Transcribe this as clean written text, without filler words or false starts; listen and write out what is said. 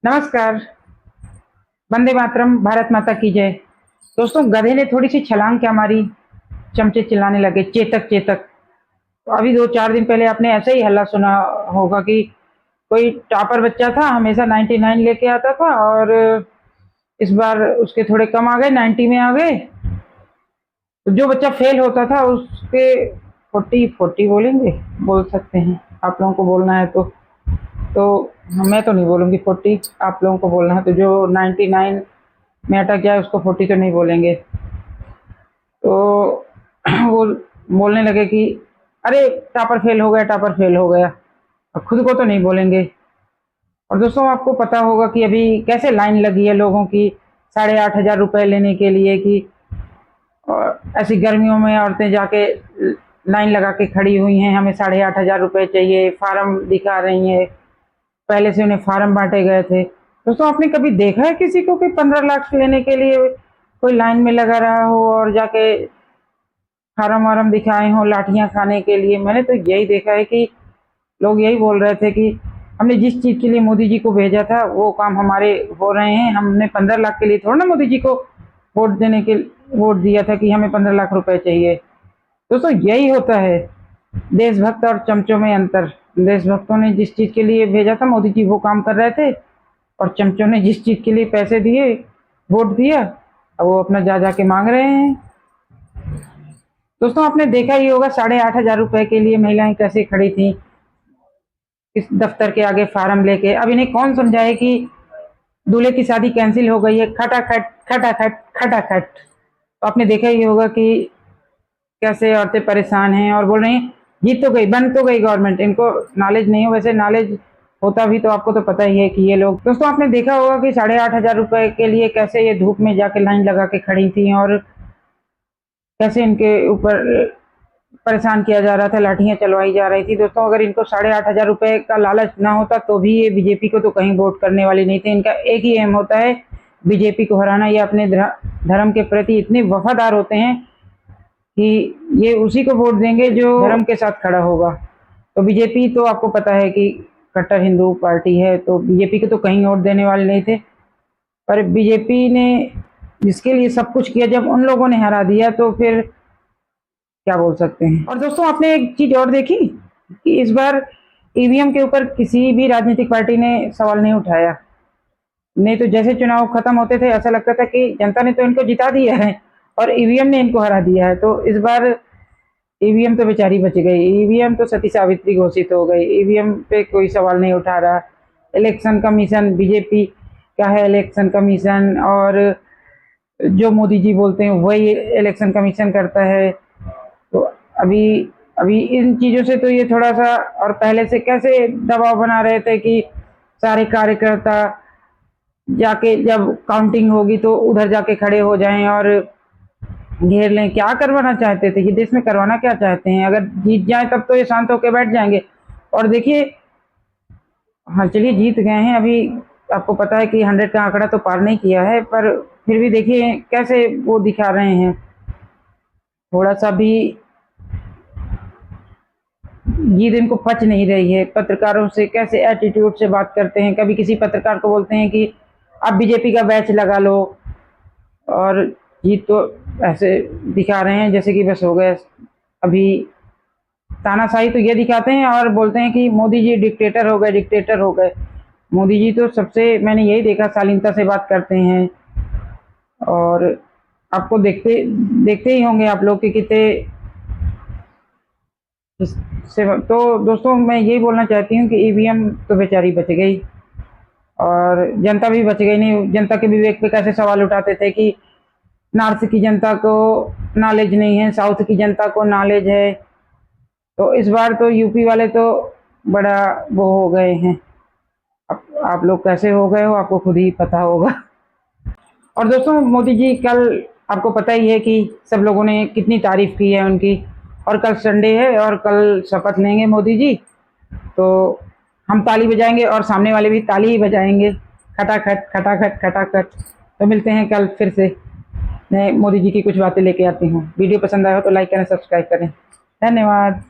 नमस्कार। वंदे मातरम, भारत माता की जय। दोस्तों, गधे ने थोड़ी सी छलांग क्या मारी, चमचे चिल्लाने लगे, चेतक चेतक। तो अभी 2-4 दिन पहले आपने ऐसे ही हल्ला सुना होगा कि कोई टॉपर बच्चा था, हमेशा 99 लेके आता था और इस बार उसके थोड़े कम आ गए, 90 में आ गए। तो जो बच्चा फेल होता था उसके 40 बोलेंगे, बोल सकते हैं आप लोगों को बोलना है तो मैं तो नहीं बोलूंगी 40, आप लोगों को बोलना है तो जो 99 में अटक जाए उसको 40 तो नहीं बोलेंगे। तो वो बोलने लगे कि अरे टॉपर फेल हो गया, टॉपर फेल हो गया। अब खुद को तो नहीं बोलेंगे। और दोस्तों, आपको पता होगा कि अभी कैसे लाइन लगी है लोगों की 8,500 रुपये लेने के लिए कि और ऐसी गर्मियों में औरतें जाके लाइन लगा के खड़ी हुई हैं, हमें 8,500 रुपये चाहिए, फार्म दिखा रही हैं। पहले से उन्हें फार्म बांटे गए थे। दोस्तों, आपने कभी देखा है किसी को कि 15 लाख लेने के लिए कोई लाइन में लगा रहा हो और जाके फार्म वार्म दिखाए हो लाठियां खाने के लिए? मैंने तो यही देखा है कि लोग यही बोल रहे थे कि हमने जिस चीज के लिए मोदी जी को भेजा था वो काम हमारे हो रहे हैं। हमने 15 लाख के लिए थोड़ा ना मोदी जी को वोट देने के वोट दिया था कि हमें 15 लाख रुपए चाहिए। दोस्तों, यही होता है देशभक्त और चमचों में अंतर। देशभक्तों ने जिस चीज के लिए भेजा था मोदी जी वो काम कर रहे थे, और चमचों ने जिस चीज के लिए पैसे दिए, वोट दिया, अब वो अपना जा जाके मांग रहे हैं। दोस्तों, आपने देखा ही होगा 8,500 रुपए के लिए महिलाएं कैसे खड़ी थी इस दफ्तर के आगे फार्म लेके। अब इन्हें कौन समझाए कि दूल्हे की शादी कैंसिल हो गई है, खटाखट खटाखट खटाखट। तो आपने देखा ही होगा कि कैसे औरतें परेशान हैं और बोल रही हैं जीत तो गई, बन तो गई गवर्नमेंट। इनको नॉलेज नहीं हो, वैसे नॉलेज होता भी तो आपको तो पता ही है कि ये लोग। दोस्तों, आपने देखा होगा कि 8,500 रुपए के लिए कैसे ये धूप में जाके लाइन लगा के खड़ी थी और कैसे इनके ऊपर परेशान किया जा रहा था, लाठियां चलवाई जा रही थी। दोस्तों, अगर इनको 8,500 रुपए का लालच ना होता तो भी ये बीजेपी को तो कहीं वोट करने वाली नहीं थी। इनका एक ही एम होता है, बीजेपी को हराना। ये अपने धर्म के प्रति इतने वफादार होते हैं कि ये उसी को वोट देंगे जो धर्म के साथ खड़ा होगा। तो बीजेपी तो आपको पता है कि कट्टर हिंदू पार्टी है, तो बीजेपी को तो कहीं वोट देने वाले नहीं थे। पर बीजेपी ने जिसके लिए सब कुछ किया, जब उन लोगों ने हरा दिया तो फिर क्या बोल सकते हैं। और दोस्तों, आपने एक चीज और देखी कि इस बार ईवीएम के ऊपर किसी भी राजनीतिक पार्टी ने सवाल नहीं उठाया। नहीं तो जैसे चुनाव खत्म होते थे ऐसा लगता था कि जनता ने तो इनको जिता दिया है और ईवीएम ने इनको हरा दिया है। तो इस बार ईवीएम तो बेचारी बच गई, ईवीएम तो सती सावित्री घोषित हो गई, ईवीएम पे कोई सवाल नहीं उठा रहा। इलेक्शन कमीशन बीजेपी का है, इलेक्शन कमीशन, और जो मोदी जी बोलते हैं वही इलेक्शन कमीशन करता है। तो अभी अभी इन चीजों से तो ये थोड़ा सा, और पहले से कैसे दबाव बना रहे थे कि सारे कार्यकर्ता जाके जब काउंटिंग होगी तो उधर जाके खड़े हो जाएं और घेर लें। क्या करवाना चाहते थे, ये देश में करवाना क्या चाहते हैं? अगर जीत जाए तब तो ये शांत होकर बैठ जाएंगे। और देखिए, हाँ चलिए जीत गए हैं, अभी आपको पता है कि 100 का आंकड़ा तो पार नहीं किया है, पर फिर भी देखिए कैसे वो दिखा रहे हैं। थोड़ा सा भी जीत इनको पच नहीं रही है। पत्रकारों से कैसे एटीट्यूड से बात करते हैं, कभी किसी पत्रकार को बोलते हैं कि आप बीजेपी का बैच लगा लो, और जीत तो ऐसे दिखा रहे हैं जैसे कि बस हो गए। अभी तानाशाही तो ये दिखाते हैं और बोलते हैं कि मोदी जी डिक्टेटर हो गए, डिक्टेटर हो गए। मोदी जी तो सबसे, मैंने यही देखा, शालीनता से बात करते हैं। और आपको देखते देखते ही होंगे आप लोग कि कितने से। तो दोस्तों, मैं यही बोलना चाहती हूँ कि ईवीएम तो बेचारी बच गई और जनता भी बच गई। नहीं, जनता के विवेक पे कैसे सवाल उठाते थे कि नॉर्थ की जनता को नॉलेज नहीं है, साउथ की जनता को नॉलेज है। तो इस बार तो यूपी वाले तो बड़ा वो हो गए हैं। आप लोग कैसे हो गए हो आपको खुद ही पता होगा। और दोस्तों, मोदी जी कल, आपको पता ही है कि सब लोगों ने कितनी तारीफ की है उनकी। और कल संडे है और कल शपथ लेंगे मोदी जी, तो हम ताली बजाएंगे और सामने वाले भी ताली ही बजाएंगे, खटाखट खटाखट खटाखट। तो मिलते हैं कल फिर से, मैं मोदी जी की कुछ बातें लेके आती हूँ। वीडियो पसंद आया हो तो लाइक करें, सब्सक्राइब करें। धन्यवाद।